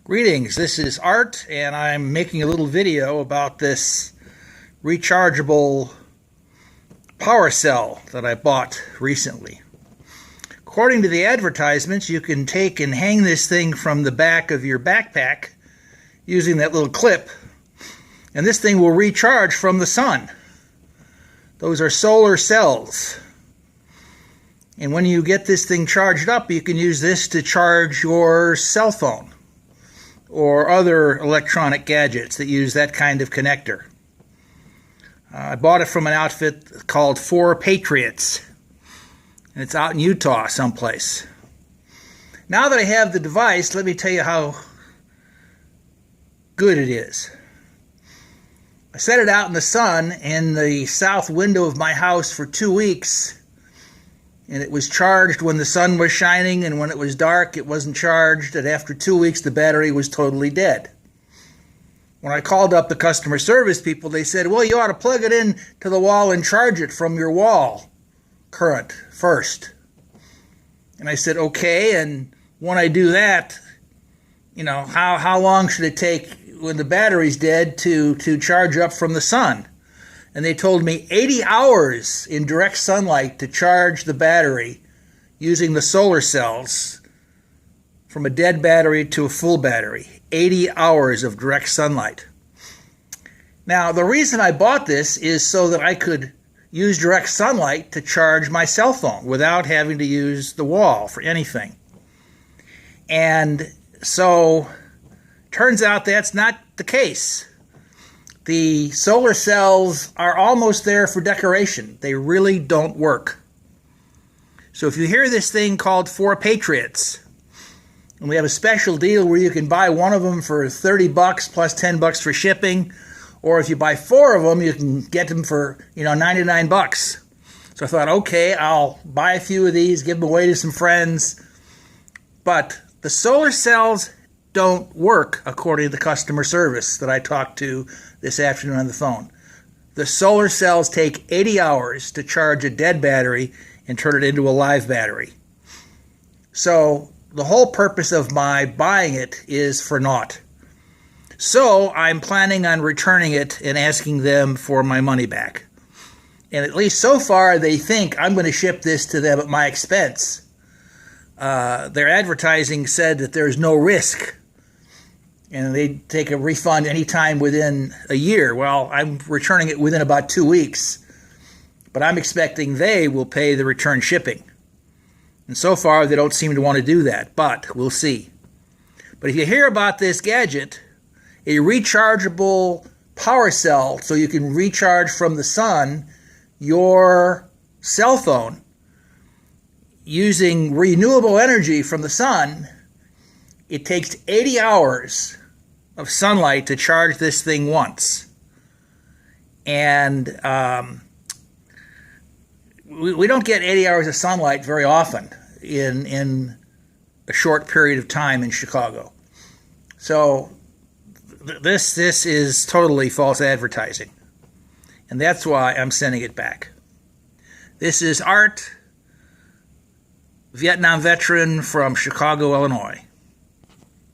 Greetings, this is Art, and I'm making a little video about this rechargeable power cell that I bought recently. According to the advertisements, you can take and hang this thing from the back of your backpack using that little clip, and this thing will recharge from the sun. Those are solar cells. And when you get this thing charged up, you can use this to charge your cell phone or other electronic gadgets that use that kind of connector. I bought it from an outfit called Patriots, and it's out in Utah someplace. Now that I have the device, let me tell you how good it is. I set it out in the sun in the south window of my house for 2 weeks, and it was charged when the sun was shining, and when it was dark it wasn't charged, and after 2 weeks the battery was totally dead. When I called up the customer service people, they said, well, you ought to plug it in to the wall and charge it from your wall current first. And I said, okay, and when I do that, how long should it take when the battery's dead to charge up from the sun? And they told me 80 hours in direct sunlight to charge the battery using the solar cells from a dead battery to a full battery. 80 hours of direct sunlight. Now, the reason I bought this is so that I could use direct sunlight to charge my cell phone without having to use the wall for anything. And so, turns out that's not the case. The solar cells are almost there for decoration. They really don't work. So if you hear this thing called Patriots, and we have a special deal where you can buy one of them for $30 plus $10 for shipping, or if you buy 4 of them, you can get them for, $99. So I thought, okay, I'll buy a few of these, give them away to some friends. But the solar cells don't work according to the customer service that I talked to this afternoon on the phone. The solar cells take 80 hours to charge a dead battery and turn it into a live battery. So the whole purpose of my buying it is for naught. So I'm planning on returning it and asking them for my money back. And at least so far they think I'm going to ship this to them at my expense. Their advertising said that there's no risk, and they take a refund anytime within a year. Well, I'm returning it within about 2 weeks, but I'm expecting they will pay the return shipping. And so far, they don't seem to want to do that, but we'll see. But if you hear about this gadget, a rechargeable power cell so you can recharge from the sun your cell phone using renewable energy from the sun, it takes 80 hours of sunlight to charge this thing once. And we don't get 80 hours of sunlight very often in a short period of time in Chicago. So this is totally false advertising. And that's why I'm sending it back. This is Art, Vietnam veteran from Chicago, Illinois.